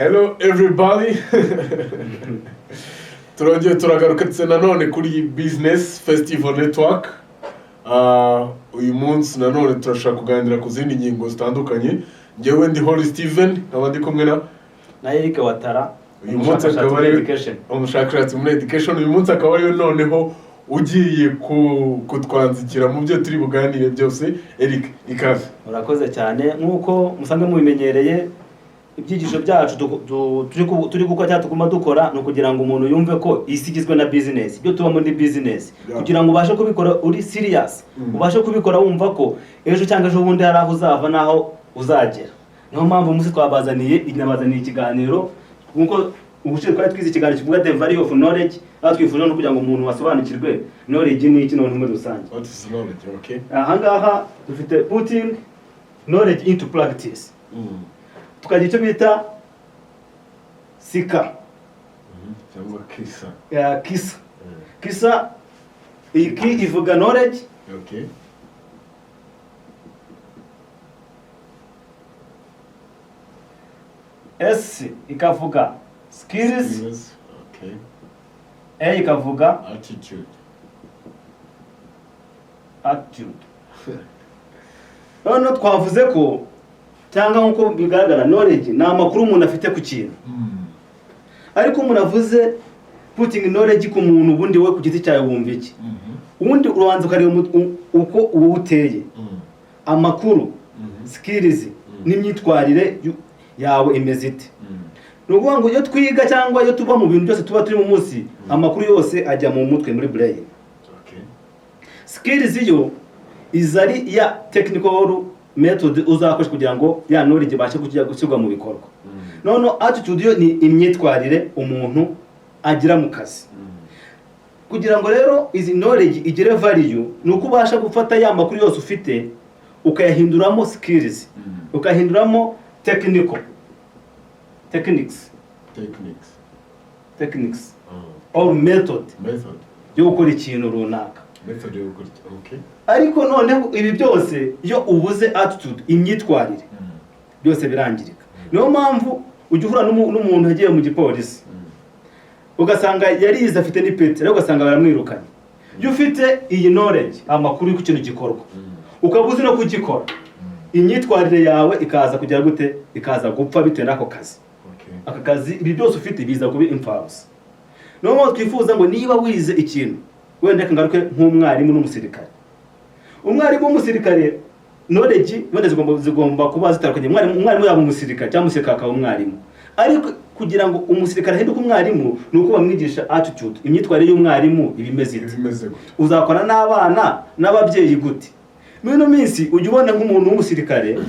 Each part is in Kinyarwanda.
Hello everybody. Turongeye turagarukatse nanone kuri Business Festival Network. Uyu munsi nanone turashaka kuganira ku zindi ngingo zitandukanye. Njyewe ndi Holy Steven, nkaba kumwe na Eric Watara. Uyu munsi akaba ari umushakashatsi muri education. Uyu munsi akaba ari noneho ugiye kutwanzikira mu byo turi buganire byose. Eric, ikaze. Urakoze cyane nkuko musanzwe mubimenyereye. Ibyigisho byacu turi gukora cyangwa tuguma dukora no kugira ngo umuntu yumve ko isi igizwe na business, ibyo tuba muri business, kugira ngo ubashe kubikora uri serious, ubashe kubikora wumva ko ejo cyangwa ejo bundi hari aho uzava naho uzagera. Niyo mpamvu umunsi twabazaniye ikiganiro nkuko ubushize twari twize ikiganiro kivuga the value of knowledge, aho twifuje no kugira ngo umuntu wasobanukirwe knowledge ni iki none muri rusange. What is knowledge? Okay. Ahangaha dufite putting knowledge into practice. Tukagira icyo bita sika cyangwa kisa. Kisa. Kisa iki ivuga knowledge. Okay. S ikavuga skills. Okay. A ikavuga attitude. None twavuze ko cyangwa nkuko bigaragara knowledge ni amakuru umuntu afite ku kintu. Ariko umuntu avuze putting knowledge ku muntu ubundi we ku giti cyawe wumva iki? Ubundi urubanza ukareba uko uwo uteye. Amakuru, skills n'imyitwarire yawe imeze ite. Nukuvuga ngo iyo twiga cyangwa iyo tuba mu bintu byose tuba turi mu munsi, amakuru yose ajya mu mutwe muri brain. Okay. Skills yo izari ya technical method uzakoresha kugira ngo ya knowledge bashe gushyirwa mu bikorwa. None attitude yo ni imyitwarire umuntu agira mu kazi. Kugira ngo rero izi knowledge igire value nuko ubasha gufata ya makuru yose ufite ukayahinduramo skills, ukahinduramo techniques or method yo gukora ikintu runaka. Okay. Ariko noneho ibi byose iyo ubuze attitude, imyitwarire byose birangirika. Niyo mpamvu ujya uhura n'umuntu agiye mu gipolisi ugasanga yarize afite n'ipeti ariko ugasanga baramwirukanye. Iyo ufite iyi knowledge, amakuru y'uko ikintu gikorwa, ukabuze no kugikora, imyitwarire yawe ikaza kugira gute, ikaza gupfa bitewe n'ako kazi. Aka kazi ibi byose ufite biza kuba imfabusa. Niyo mpamvu twifuza ngo niba wize ikintu wenda kangaruke nk'umwarimu n'umusirikare. Umwarimu w'umusirikare knowledge zigomba kuba zitandukanye. Umwarimu yaba umusirikare cyangwa umusirikare akaba umwarimu. Ariko kugira ngo umusirikare ahinduke umwarimu nuko bamwigisha attitude, imyitwarire y'umwarimu ibimeze ite. Uzakora n'abana n'ababyeyi gute. Muri no minsi ujya ubona nk'umuntu w'umusirikare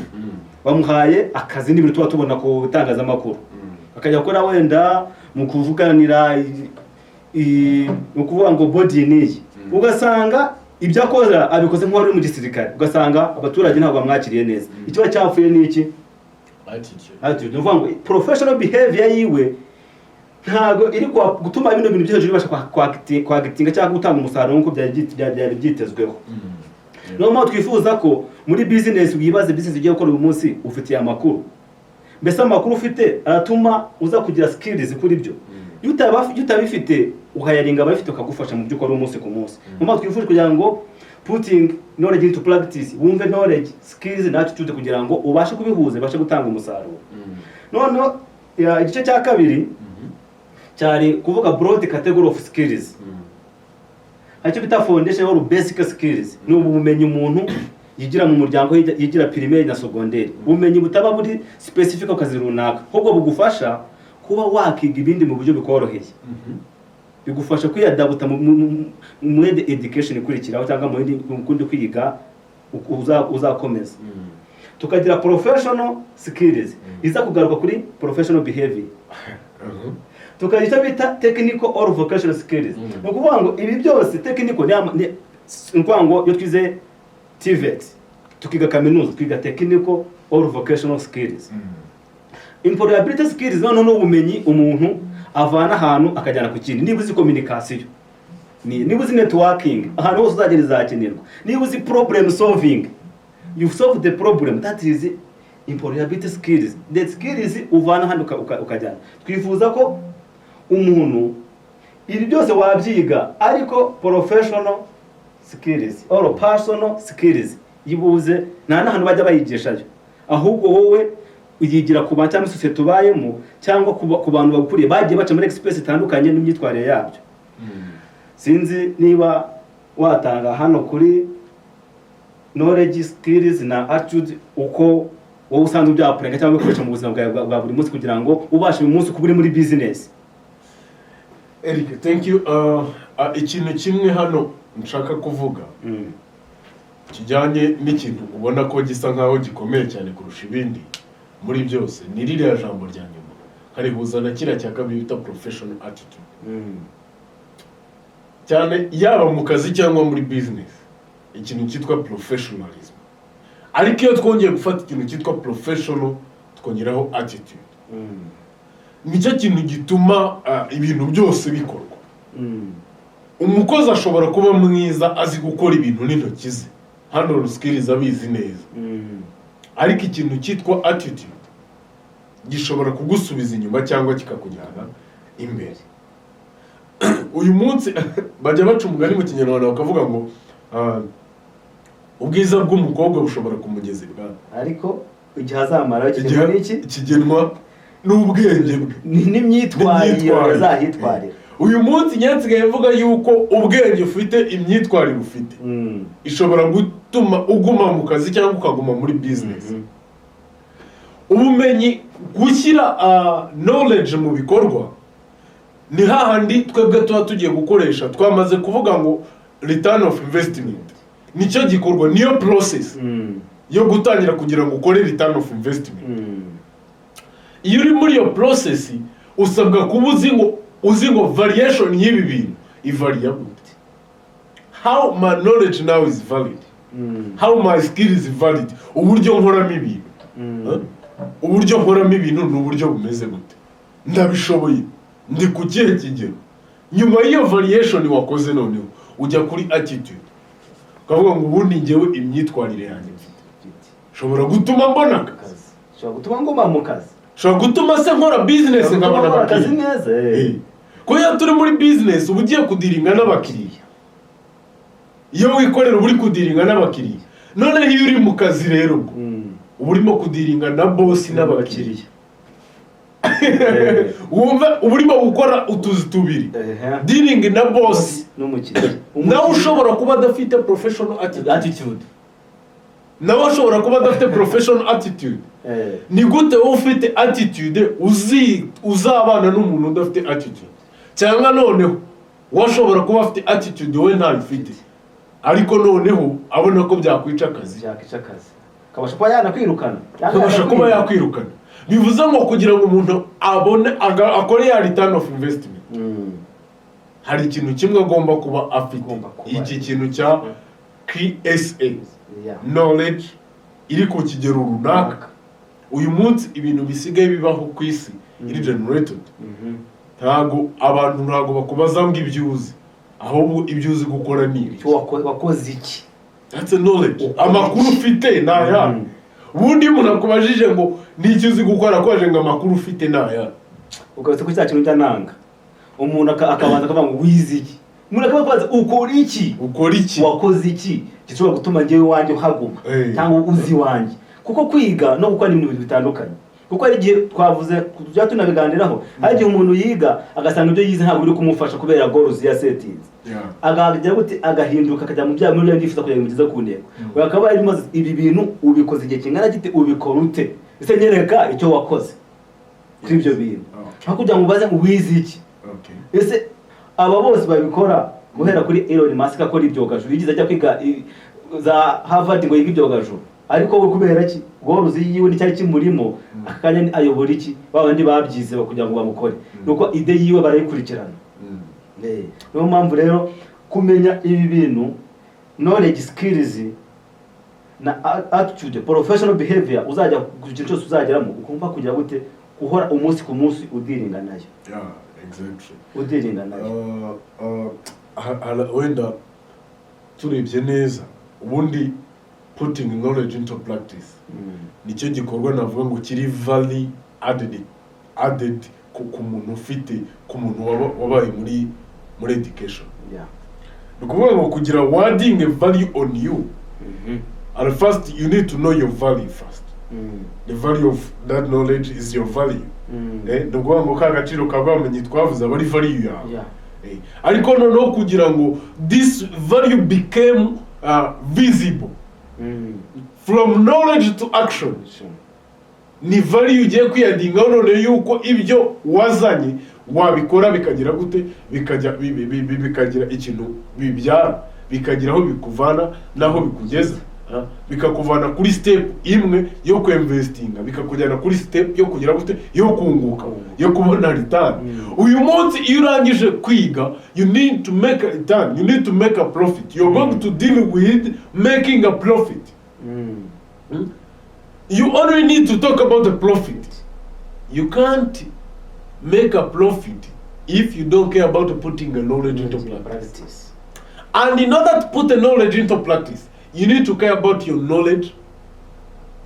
bamuhaye akazi n'ibintu tuba tubona ku bitangazamakuru. Akajya gukora wenda mu kuvuganira ukuvuga ngo body niyi. Ugasanga ibyo akora abikoze nk'uwari mu gisirikare, ugasanga abaturage ntabwo bamwakiriye neza. Icyo cyapfuye ni iki? Attitude. Nuvuga ngo professional behavior yiwe ntago iri gutuma bino bintu byose bibasha kwagitinga cyangwa gutanga umusaruro nk'uko byari byitezweho. Niyo mpamvu twifuza ko muri business wibaze business ugiye gukora uyu munsi ufitiye amakuru. Mbese amakuru ufite aratuma uza kugira skills kuri byo. Iyo utabifite uhayaringa abafite ukagufasha mu byo ukora umunsi ku munsi. Niyo mpamvu twifuje kugira ngo putting knowledge into practice, wumve knowledge, skills na attitude kugira ngo ubashe kubihuza ubashe gutanga umusaruro. None igice cya kabiri cyari kuvuga broad category of skills. Icyo bita foundation or basic skills ni ubumenyi umuntu yigira mu muryango, yigira primaire na secondaire. Ubumenyi butaba buri specific ku kazi runaka, ahubwo bugufasha kuba wakiga ibindi mu buryo bikoroheye. Bigufasha kwiyadabuta mu education ikurikiraho cyangwa mu kundi kwiga uzakomeza. Tukagira professional skills iza kugaruka kuri professional behavior. Tukagira icyo bita technical or vocational skills. Ni ukuvuga ngo ibi byose technical ni ukuvuga ngo iyo twize TVET tukiga kaminuza twiga technical or vocational skills. Employability skills no ubumenyi umuntu avana ahantu akajyana ku kindi. Niba uzi communication, niba uzi networking, ahantu hose uzagera izakenerwa. Niba uzi problem solving, you solve the problem, that is employability skills, the skills uvana handi ukajyana. Twifuza ko umuntu ibi byose wabyiga ariko professional skills or personal skills yibuze nta nahantu bajya bayigishayo, ahubwo wowe uyigira ku bantu cyangwa sosiyete tubayemo cyangwa ku bantu bagukuriye bagiye baca muri experience itandukanye n'imyitwarire yabyo. Sinzi niba watanga hano kuri knowledge skills na attitude uko wowe usanzwe ubyapureka cyangwa ukoresha mu buzima bwa buri munsi kugira ngo ubashe uyu munsi kuba uri muri business. Eric, thank you. Ikintu kimwe hano nshaka kuvuga kijyanye n'ikintu ubona ko gisa nkaho gikomeye cyane kurusha ibindi muri byose ni ririya jambo rya nyuma karihuza na kiriya cya kabiri bita professional attitude. Cyane yaba mu kazi cyangwa muri business ikintu cyitwa professionalism, ariko iyo twongeye gufata ikintu cyitwa professional twongeraho attitude nicyo kintu gituma ibintu byose bikorwa. Umukozi ashobora kuba mwiza azi gukora ibintu n'intoki ze, hano skills abizi neza, ariko ikintu cyitwa attitude gishobora kugusubiza inyuma cyangwa kikakujyana imbere. Uyu munsi bajya baca umugani mu Kinyarwanda bakavuga ngo ubwiza bw'umukobwa bushobora kumugeza ibwami, ariko igihe azamara kigenwa n'ubwenge bwe n'imyitwarire azahitwarira. Uyu munsi nyansigaye mvuga yuko ubwenge ufite, imyitwarire ufite ishobora gutuma uguma mu kazi cyangwa ukaguma muri business. Ubumenyi, gushyira knowledge mu bikorwa ni hahandi twebwe tuba tugiye gukoresha. Twamaze kuvuga ngo return of investment nicyo gikorwa, niyo process yo gutangira kugira ngo ukore return of investment. Iyo uri muri iyo process usabwa kuba uzi ngo variation y'ibi bintu variable. How my knowledge now is valid, how my skill is valid, uburyo nkoramo ibintu uburyo nkoramo ibintu n'uburyo bumeze gute, ndabishoboye, ndi ku kihe kigero. Nyuma y'iyo variation wakoze noneho ujya kuri attitude ukavuga ngo ubundi njyewe imyitwarire yanjye shobora gutuma mbona akazi, shobora gutuma ngoma mu kazi, shobora gutuma se nkora business nkabona akazi neza. Ko iyo turi muri business uba ugiye kudiringa n'abakiriya, iyo wikorera uba uri kudiringa n'abakiriya. Noneho iyo uri mu kazi rero uba urimo kudiringa na boss n'abakiriya. Wumva uba urimo gukora utuzi tubiri, dealing na boss n'umukiriya. Nawe ushobora kuba adafite professional attitude, nawe ushobora kuba adafite professional attitude. Ni gute wowe ufite attitude uzabana n'umuntu udafite attitude? Cyangwa noneho washobora kuba afite attitude wowe ntayo ufite, ariko noneho abona ko byakwica akazi, kabasha kuba yanakwirukana, kabasha kuba yakwirukana. Bivuze ngo kugira ngo umuntu abone akore ya return of investment hari ikintu kimwe agomba kuba afite, iki kintu cya KSA, knowledge iri ku kigero runaka. Uyu munsi ibintu bisigaye bibaho ku isi iri generated, abantu ntago bakubaza ngo ibyuzi, ahubwo ibyuzi gukora ni iki, wakoze iki. That's a knowledge. Amakuru ufite naya. Ubundi umuntu akubajije ngo n'iki uzi gukora, kwaje ngo amakuru ufite naya. Ugatse ko cya kintu cyananga umuntu akabanza akavuga ngo wize iki, umuntu akabaza ukora iki, wakoze iki gishobora gutuma ngewe wanjye uhaguma cyangwa uzi wanjye. Kuko kwiga no gukora ibintu bitandukanye, kuko ari gihe twavuze tujya tunabiganiraho, hari gihe umuntu yiga agasanga ibyo yize ntabwo biri kumufasha kubera goals ya settings, agagira gute agahinduka akajya mu bya muri yifuza kugira ngo mugeze ku ntego. Bakaba irimo ibi bintu ubikoze igihe kingana gite, ubikora ute, ese nyereka icyo wakoze kuri ibyo bintu, aho kugira ngo ubaze ngo wize iki. Ese aba bose babikora guhera kuri Elon Musk akora ibyogajuru, yigize ajya kwiga za Harvard ngo yiga ibyogajuru, ariko we kubera iki goals yiwe ni cyari kimurimo akanya ayobora iki, babandi babyize kugira ngo bamukore, nuko ide yiwe barayikurikirana. Niyo mpamvu rero kumenya ibi bintu knowledge skills na attitude professional behavior uzajya ku kintu cyose uzageramo ukumva kugira gute uhora umunsi ku munsi udiringa nayo. Exactly. Udiringa nayo. Wenda turebye neza ubundi putting knowledge into practice nicyo gikorwa navuga ngo kiri value added ku muntu ufite ku muntu wabaye muri education. Ni ukuvuga ngo kugira wording a value on you, at first you need to know your value first. The value of that knowledge is your value. Ni ukuvuga ngo ka gaciro kabamenye twavuze abari value yawe. Ariko noneho kugira ngo this value became visible from knowledge to action, ni value ugiye kwiyadinga none yuko ibyo wazanye wabikora bikagira gute, bikagira ikintu bibyara, bikagira aho bikuvana naho bikugeza, bikakuvana kuri step imwe yo kuinvestinga, bikakujyana kuri step yo kugira gute, yo kunguka, yo kubona return. Uyu munsi iyo urangije kwiga, you need to make a return, you need to make a profit. You're going to deal with making a profit. You only need to talk about the profit. You can't make a profit if you don't care about putting the knowledge into practice. And in order to put the knowledge into practice, you need to care about your knowledge.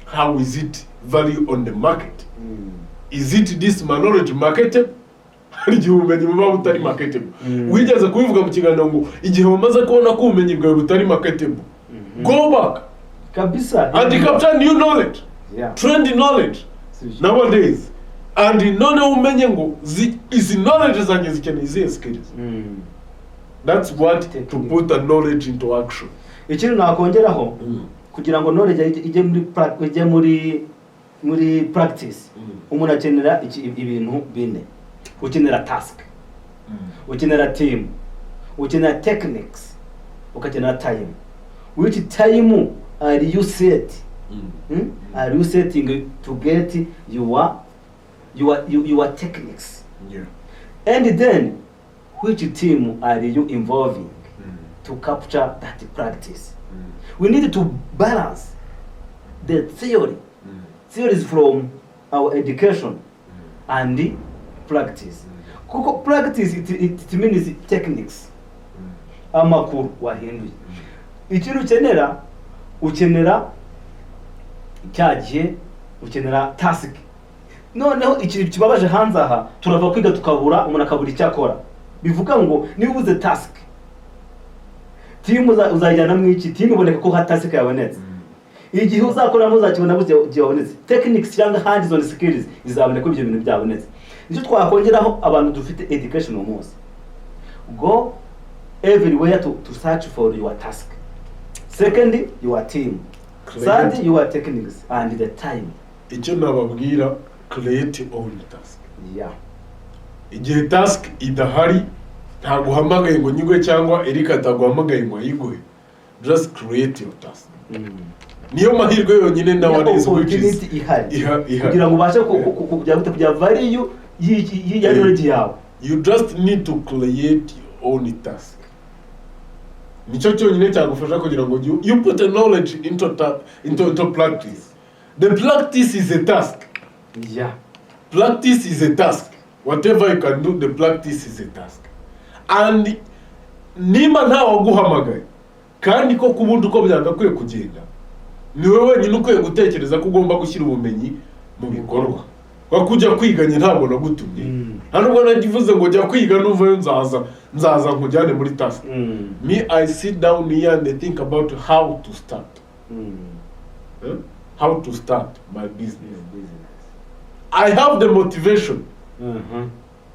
How is it value on the market? Is it this knowledge marketable? Hari igihe ubumenyi buba butari marketable. Wigeze kubivuga mu kiganiro ngo igihe umaze kubona ko ubumenyi bwawe butari marketable, go back kabisa and capture new knowledge, trendy knowledge nowadays. And none umenye ngo izi knowledge zanjye zikeneye izihe skills. That's what to put the knowledge into action. Ikintu nakongeraho kugira ngo knowledge ijye muri practice, umuntu akenera ibintu bine. Ukenera task, ukenera team, ukenera techniques, ukenera time. Which time are you set? Are you setting to get your techniques? And then which team are you involving to capture that practice? We need to balance the theories from our education and the practice. Kuko practice it means techniques. Amakuru wahinduye. Ikintu ukenera cyagiye, ukenera task. Noneho ikintu kibabaje hanze aha, turava kwiga tukabura, umuntu akabura icyakora. Bivuga ngo niba ubuze task, team uzajyana mu iki, team iboneka ko ha task yabonetse. Igihe uzakora muzakibona byabonetse. Techniques cyangwa hands on skills izaboneka ko ibyo bintu byabonetse. Nicyo twakongeraho abantu dufite education umunsi. Go everywhere to search for your task. Second, your team. Third, your techniques and the time. Icyo nababwira, create your own task. Igihe task idahari, ntabwo uhamagaye ngo nyigwe cyangwa Eric ataguhamagaye ngo ayiguhe. Just create your task. Niyo mahirwe yonyine nowadays which is kugira ngo ubashe kujya value ya knowledge yawe. You just need to create your own task. Nicyo cyonyine cyagufasha kugira ngo you put the knowledge into practice. The practice is a task. Practice is a task. Whatever you can do, the practice is a task. And nima ntawe waguhamagaye kandi ko kubundi uko byagakwiye kugenda, ni wowe wenyine ukwiye gutekereza ko ugomba gushyira ubumenyi mu bikorwa. Kwa kujya kwiganye ntabwo nagutumye. Nubwo nagivuze ngo jya kwiga nuvayo nzaza nkujyane muri task. Me, I sit down here and think about how to start. How to start my business. I have the motivation.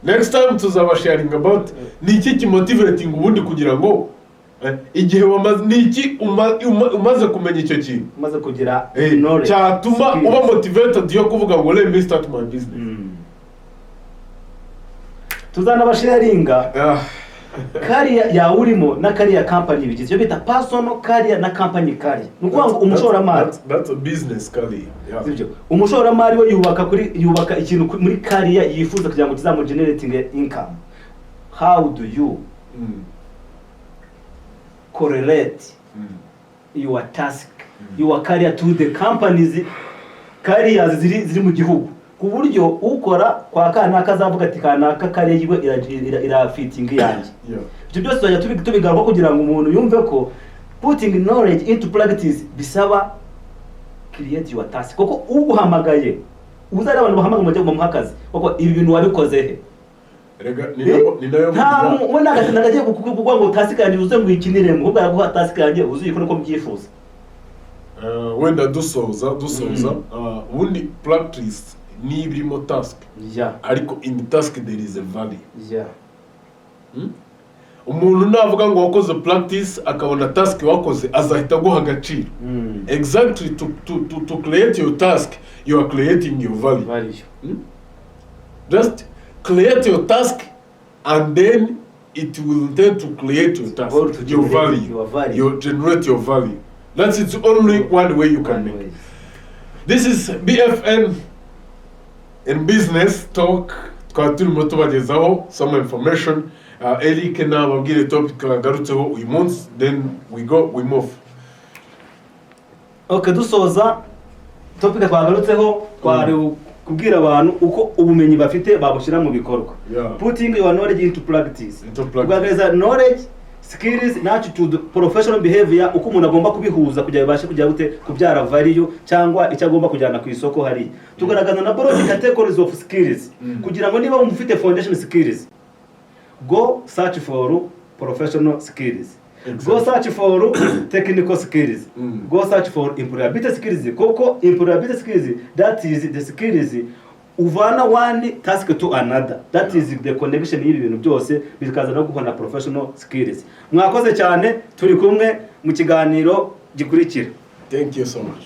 Next time tuzaba sharing about ni iki kimotivating ubundi kugira ngo igihe umaze kumenya icyo kintu, umaze kugira knowledge cyatuma uba motivated yo kuvuga ngo let me start my business. Tuzanabasharinga career ya urimo na career company bigize cyo bita personal career na company career. Nukuvuga ngo umushoramari, that's a business career. Sibyo, umushoramari we yubaka ikintu muri career yifuza kugira ngo kizamu generating income. How do you correlate your task, your career to the companies careers ziri mu gihugu, ku buryo ukora kwa kana kazavuga ati kana career yiwe ira fitting yanjye. Ibyo byose tujya tubigaruka kugira ngo umuntu yumve ko putting knowledge into practice bisaba create your task kuko uguhamagaye uzari abantu bahamagaye mu akazi kuko ibi bintu wabikoze he rega ni nayo nta mwana nagagiye kuvuga ngo task yanjye uze ngo ikinire mu ubwo yaguha task yanjye uzuyikora ko mbyifuza wenda dusoza ubundi practice ni ibrimo task ariko in task there is a value umuntu navuga ngo wakoze practice akabona task wakoze azahita guha agaciro exactly to create your task you are creating your value. Just create your task and then it will tend to create your task, your value. You generate your value. That's it's only one way you can make it. This is BFN in business talk. Twaturi tubagezaho some information. Eric na babwire topic garutseho uyu munsi, then we move. Okay, dusoza topic twagarutseho twari kubwira abantu uko ubumenyi bafite babushyira mu bikorwa. Putting your knowledge into practice. Kugaragaza knowledge, skills and attitude, professional behavior uko umuntu agomba kubihuza kugira bibashe kujya gute kubyara value cyangwa icyo agomba kujyana ku isoko hari. Tugaragaza na broad categories of skills kugira ngo niba umufite foundation skills, go search for professional skills. Go search for technical skills. Go search for employability skills. Koko employability skills, that is the skills uvana one task to another. That is the connection y'ibi bintu byose bikaza no guhana professional skills. Mwakoze cyane turi kumwe mu kiganiro gikurikira. Thank you so much.